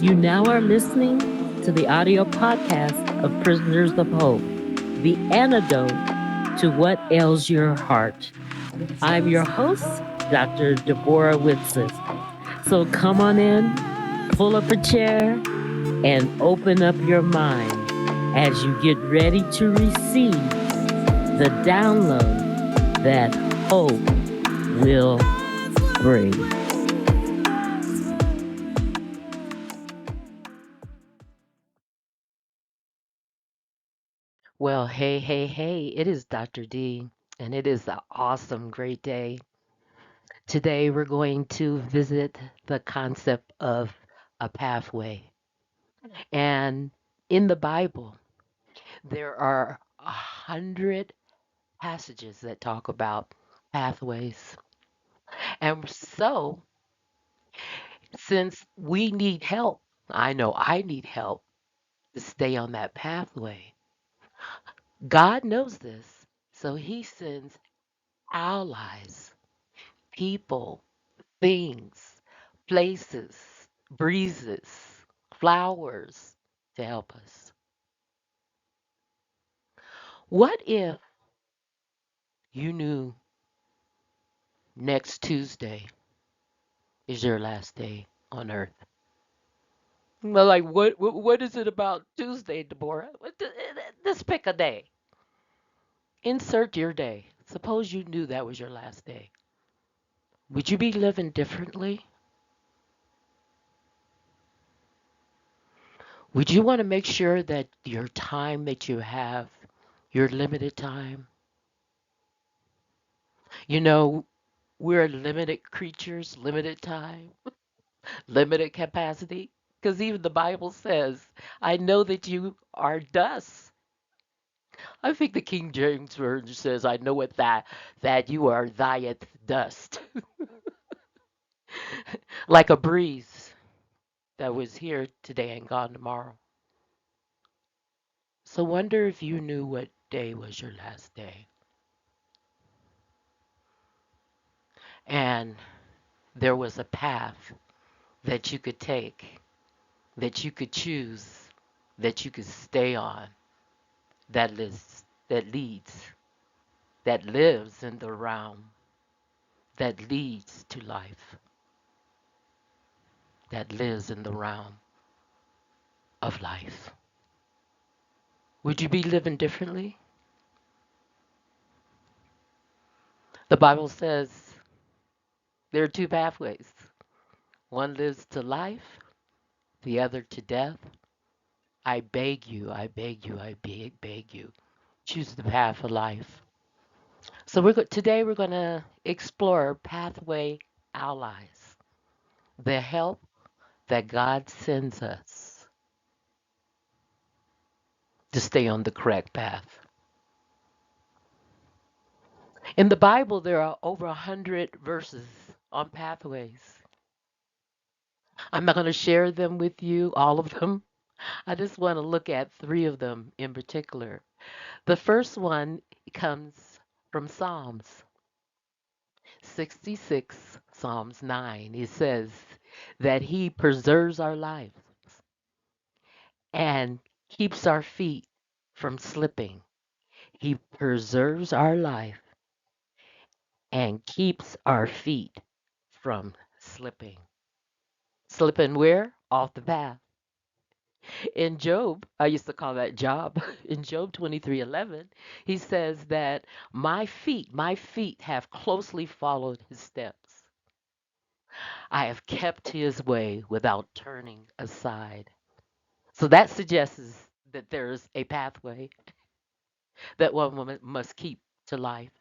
You now are listening to the audio podcast of Prisoners of Hope, the antidote to what ails your heart. I'm your host, Dr. Deborah Whitson. So come on in, pull up a chair, and open up your mind as you get ready to receive the download that hope will bring. Well, hey, it is Dr. D, and it is an awesome, great day. Today, we're going to visit the concept of a pathway. And in the Bible, there are 100 passages that talk about pathways. And so, since we need help, I know I need help to stay on that pathway. God knows this, so He sends allies, people, things, places, breezes, flowers to help us. What if you knew next Tuesday is your last day on earth? Well, like what is it about Tuesday, Deborah? Let's pick a day. Insert your day. Suppose you knew that was your last day. Would you be living differently? Would you want to make sure that your time that you have, your limited time, you know, we're limited creatures, limited time, limited capacity. Because even the Bible says, I know that you are dust. I think the King James Version says, I know it that you are thieth dust. Like a breeze that was here today and gone tomorrow. So wonder if you knew what day was your last day. And there was a path that you could take, that you could choose, that you could stay on, that leads, that lives in the realm, that leads to life, that lives in the realm of life. Would you be living differently? The Bible says there are two pathways. One lives to life, the other to death. I beg you, choose the path of life. So today we're going to explore pathway allies, the help that God sends us to stay on the correct path. In the Bible, there are over 100 verses on pathways. I'm not going to share them with you, all of them. I just want to look at three of them in particular. The first one comes from Psalms 66, Psalms 9. It says that He preserves our lives and keeps our feet from slipping. He preserves our life and keeps our feet from slipping. Slipping where? Off the path. In Job, I used to call that Job. In Job 23:11, he says that my feet have closely followed his steps. I have kept his way without turning aside. So that suggests that there's a pathway that one woman must keep to life.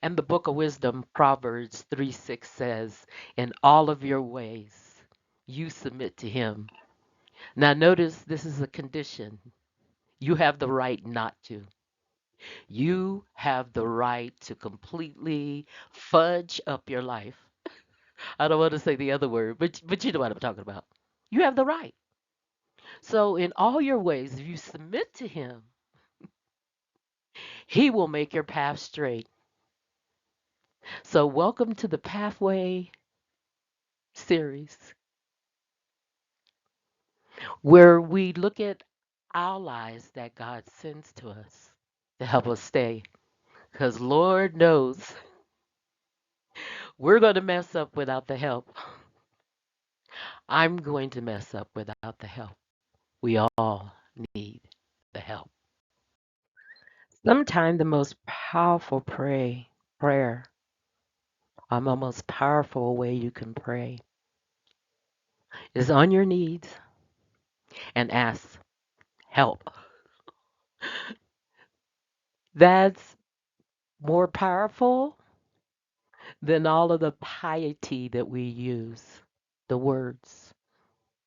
And the book of wisdom, Proverbs 3:6 says, in all of your ways, you submit to him. Now, notice this is a condition. You have the right not to. You have the right to completely fudge up your life. I don't want to say the other word, but you know what I'm talking about. You have the right. So, in all your ways, if you submit to him, he will make your path straight. So, welcome to the Pathway series. where we look at our lives that God sends to us to help us stay. Because Lord knows we're going to mess up without the help. I'm going to mess up without the help. We all need the help. Sometimes the most powerful prayer, the most powerful way you can pray is on your knees and ask help. That's more powerful than all of the piety that we use, the words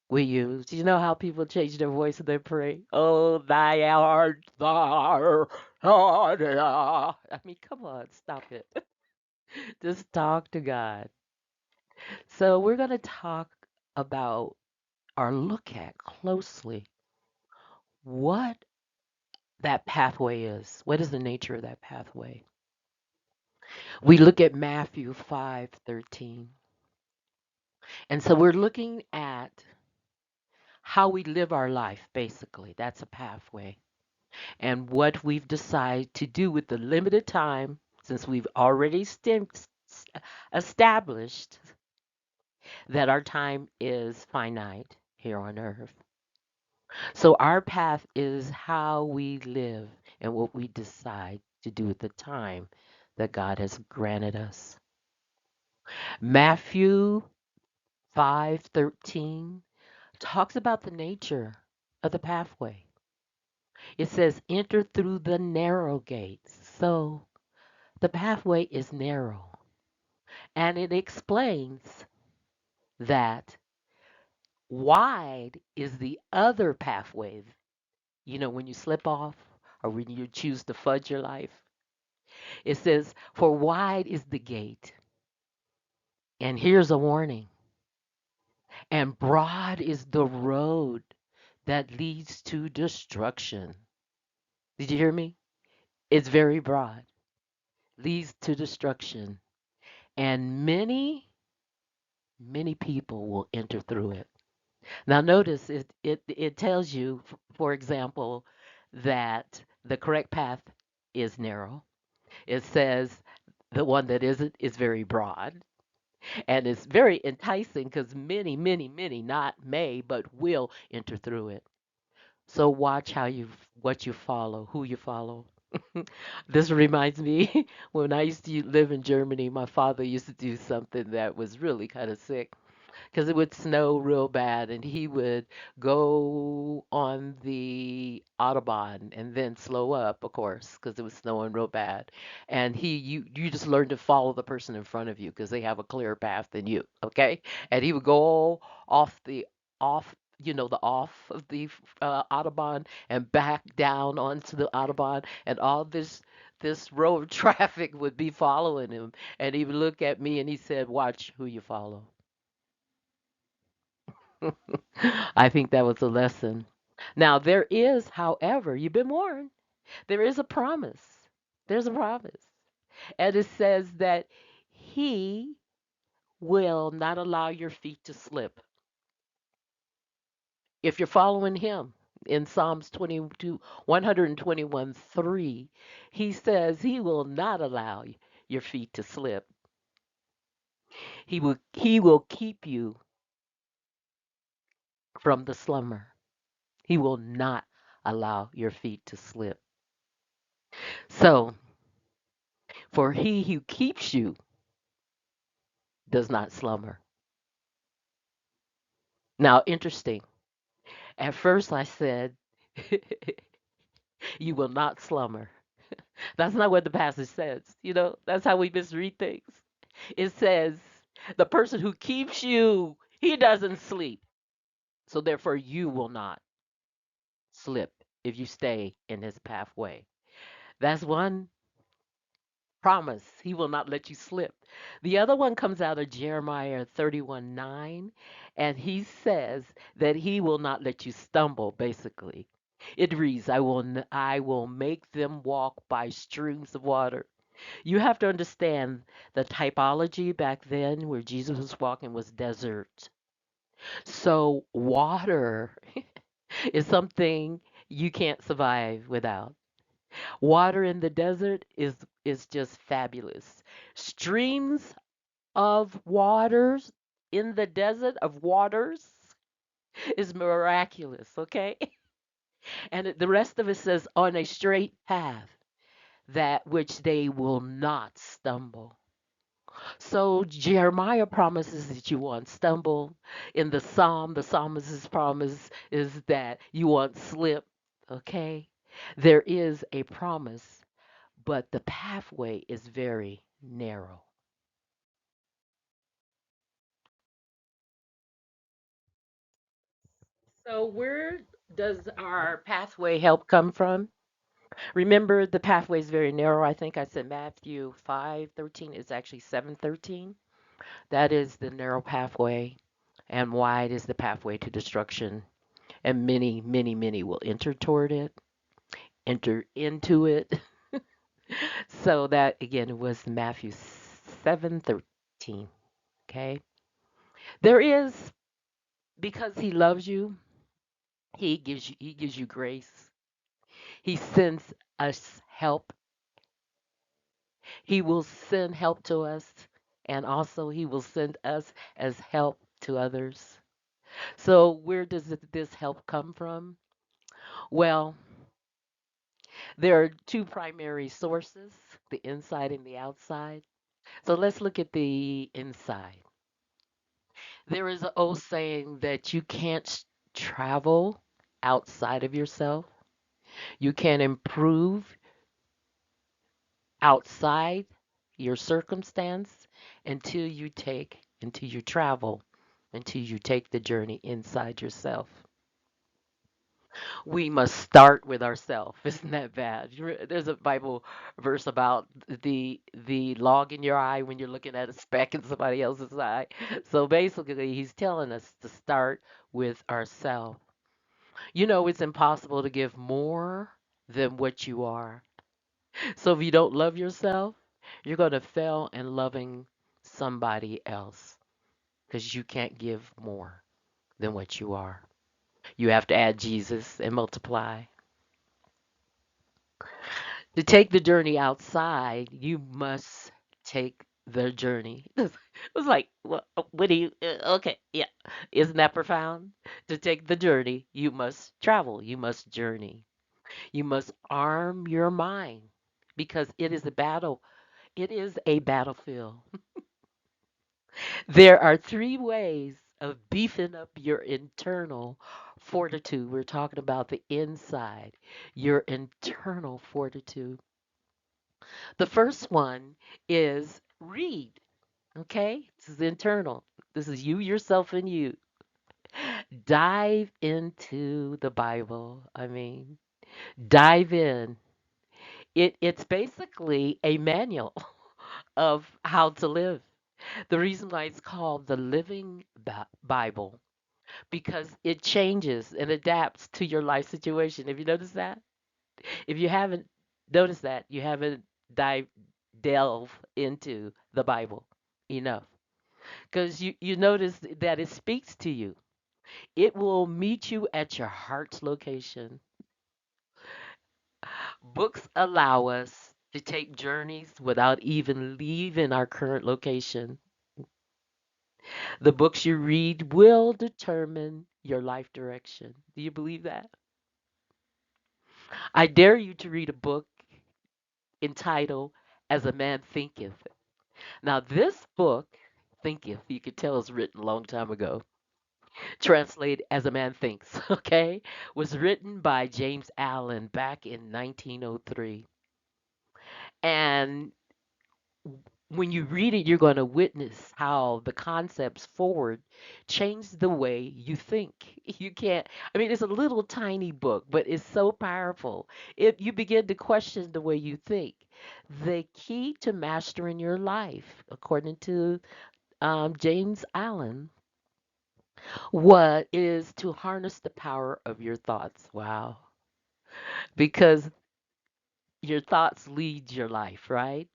we use. You know how people change their voice when they pray? Oh, thy art thou. I mean, come on, stop it. Just talk to God. So, we're going to talk about or look at closely what that pathway is. What is the nature of that pathway? We look at Matthew 5:13. And so we're looking at how we live our life, basically. That's a pathway. And what we've decided to do with the limited time, since we've already established that our time is finite here on earth. So our path is how we live and what we decide to do with the time that God has granted us. Matthew 5:13 talks about the nature of the pathway. It says, enter through the narrow gates. So the pathway is narrow. And it explains that wide is the other pathway. You know, when you slip off or when you choose to fudge your life, it says, for wide is the gate. And here's a warning. And broad is the road that leads to destruction. Did you hear me? It's very broad, leads to destruction. And many people will enter through it. Now, notice it tells you, for example, that the correct path is narrow. It says the one that isn't is very broad. And it's very enticing because many, not may, but will enter through it. So watch what you follow, who you follow. This reminds me when I used to live in Germany, my father used to do something that was really kind of sick because it would snow real bad and he would go on the autobahn and then slow up, of course, because it was snowing real bad. And you just learn to follow the person in front of you because they have a clearer path than you, okay? And he would go off the off the off of the autobahn and back down onto the autobahn and all this row of traffic would be following him and he would look at me and he said, watch who you follow. I think that was a lesson. Now, there is, however, you've been warned, there is a promise. There's a promise. And it says that He will not allow your feet to slip. If you're following Him in Psalms 22, 121:3, He says He will not allow your feet to slip. He will keep you from the slumber. He will not allow your feet to slip. So, for he who keeps you does not slumber. Now, interesting. At first, I said, you will not slumber. That's not what the passage says. That's how we misread things. It says, the person who keeps you, he doesn't sleep. So, therefore, you will not slip if you stay in his pathway. That's one promise. He will not let you slip. The other one comes out of Jeremiah 31:9, and he says that he will not let you stumble, basically. It reads, I will make them walk by streams of water. You have to understand the typology back then where Jesus was walking was desert. So water is something you can't survive without. Water in the desert is just fabulous. Streams of waters in the desert of waters is miraculous, okay? And the rest of it says on a straight path that which they will not stumble. So Jeremiah promises that you won't stumble. In the psalm, the psalmist's promise is that you won't slip, okay? There is a promise, but the pathway is very narrow. So where does our pathway help come from? Remember, the pathway is very narrow. I think I said Matthew 5:13. It's actually 7:13. That is the narrow pathway, and wide is the pathway to destruction. And many, many, many will enter toward it, enter into it. So that again was Matthew 7:13. Okay. There is, because he loves you, he gives you grace. He sends us help. He will send help to us, and also He will send us as help to others. So, where does this help come from? Well, there are two primary sources, the inside and the outside. So, let's look at the inside. There is an old saying that you can't travel outside of yourself, you can't improve outside your circumstance until you travel, until you take the journey inside yourself. We must start with ourselves. Isn't that bad? There's a Bible verse about the log in your eye when you're looking at a speck in somebody else's eye. So basically, he's telling us to start with ourselves. You know, it's impossible to give more than what you are. So if you don't love yourself, you're going to fail in loving somebody else because you can't give more than what you are. You have to add Jesus and multiply. To take the journey outside, you must take the journey. It was like, what do you, okay, yeah. Isn't that profound? To take the journey, you must travel, you must journey. You must arm your mind because it is a battle. It is a battlefield. There are three ways of beefing up your internal fortitude. We're talking about the inside, your internal fortitude. The first one is read, okay? This is internal. This is you, yourself, and you. Dive into the Bible. I mean, dive in. It's basically a manual of how to live. The reason why it's called the Living Bible because it changes and adapts to your life situation. Have you noticed that? If you haven't noticed that, you haven't dive delve into the Bible enough. Because you notice that it speaks to you. It will meet you at your heart's location. Books allow us to take journeys without even leaving our current location. The books you read will determine your life direction. Do you believe that? I dare you to read a book entitled As a Man Thinketh. Now, this book, Thinketh, you could tell is written a long time ago, translated As a Man Thinks, okay, was written by James Allen back in 1903. And when you read it, you're going to witness how the concepts forward change the way you think. You can't, I mean, it's a little tiny book, but it's so powerful. If you begin to question the way you think, the key to mastering your life, according to James Allen, what is to harness the power of your thoughts. Wow. Because your thoughts lead your life, right?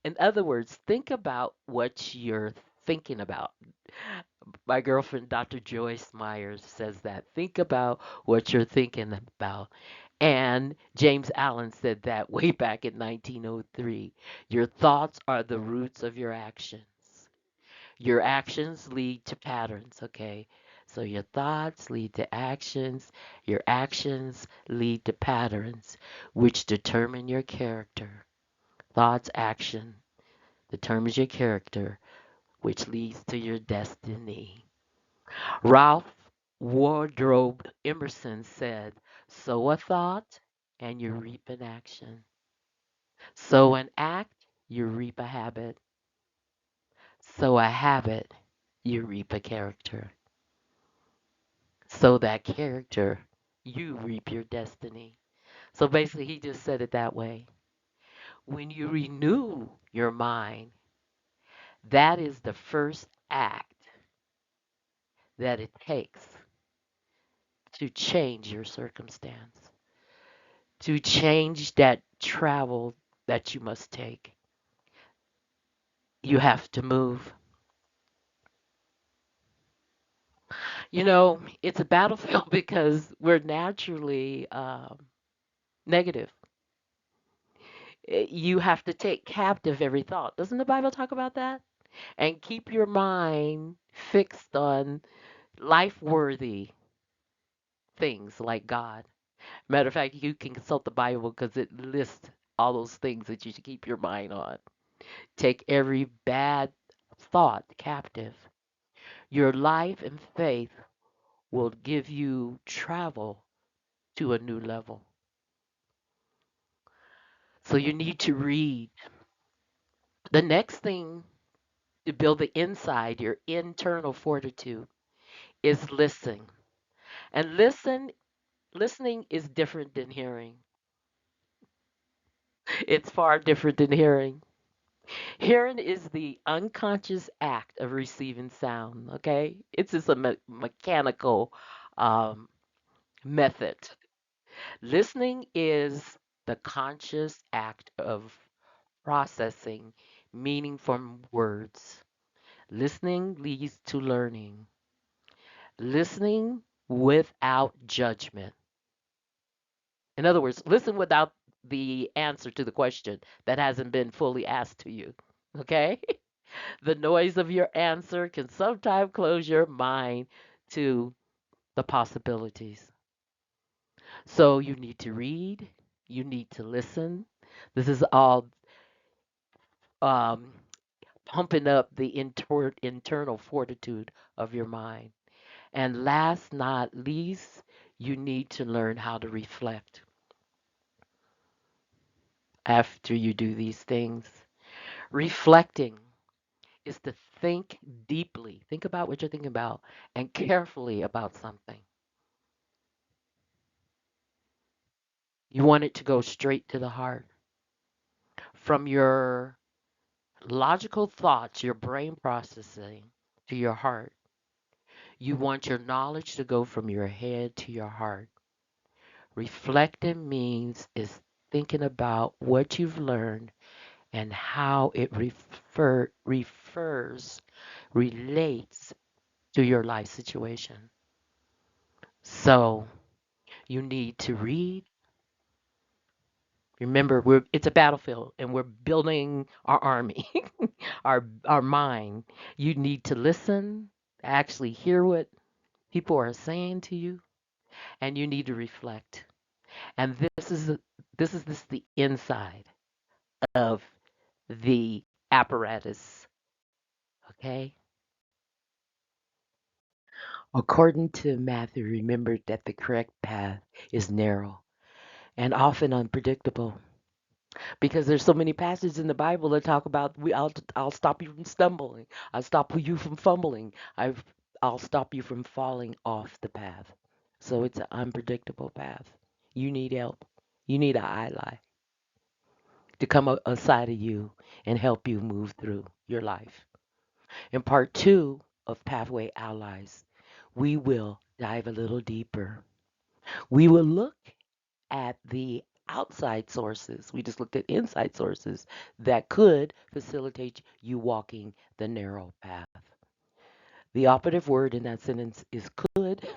In other words, think about what you're thinking about. My girlfriend, Dr. Joyce Myers, says that. Think about what you're thinking about. And James Allen said that way back in 1903. Your thoughts are the roots of your actions. Your actions lead to patterns, okay? So your thoughts lead to actions. Your actions lead to patterns, which determine your character. Thoughts, action determines your character, which leads to your destiny. Ralph Wardrobe Emerson said, sow a thought and you reap an action. Sow an act, you reap a habit. Sow a habit, you reap a character. Sow that character, you reap your destiny. So basically, he just said it that way. When you renew your mind, that is the first act that it takes to change your circumstance, to change that travel that you must take. You have to move. It's a battlefield because we're naturally negative. You have to take captive every thought. Doesn't the Bible talk about that? And keep your mind fixed on life worthy things like God. Matter of fact, you can consult the Bible because it lists all those things that you should keep your mind on. Take every bad thought captive. Your life and faith will give you travel to a new level. So you need to read. The next thing to build the inside, your internal fortitude, is listen. And listening is different than hearing. It's far different than hearing. Hearing is the unconscious act of receiving sound, okay? It's just a mechanical um, method. Listening is the conscious act of processing meaning from words. Listening leads to learning. Listening without judgment. In other words, listen without the answer to the question that hasn't been fully asked to you. Okay? The noise of your answer can sometimes close your mind to the possibilities. So you need to read, you need to listen. This is all um, pumping up the internal fortitude of your mind. And last not least, you need to learn how to reflect after you do these things. Reflecting is to think deeply, think about what you're thinking about, and carefully about something. You want it to go straight to the heart. From your logical thoughts, your brain processing, to your heart. You want your knowledge to go from your head to your heart. Reflecting means is thinking about what you've learned and how it relates to your life situation. So you need to read. Remember, it's a battlefield and we're building our army, our mind. You need to listen, actually hear what people are saying to you, and you need to reflect. And this is the inside of the apparatus, okay? According to Matthew, remember that the correct path is narrow and often unpredictable because there's so many passages in the Bible that talk about I'll stop you from stumbling. I'll stop you from fumbling. I'll stop you from falling off the path. So it's an unpredictable path. You need help. You need an ally to come aside of you and help you move through your life. In part two of Pathway Allies, we will dive a little deeper. We will look at the outside sources. We just looked at inside sources that could facilitate you walking the narrow path. The operative word in that sentence is could,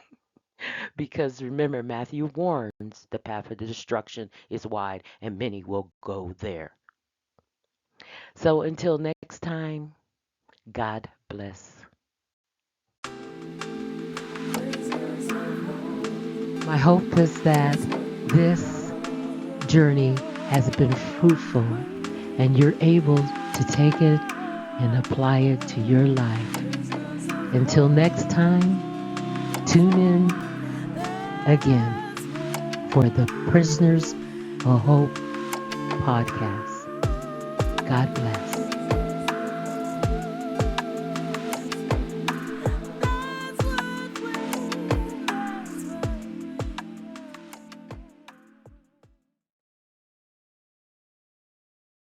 because remember, Matthew warns the path of destruction is wide and many will go there. So until next time, God bless. My hope is that this journey has been fruitful and you're able to take it and apply it to your life. Until next time, tune in again for the Prisoners of Hope podcast. God bless.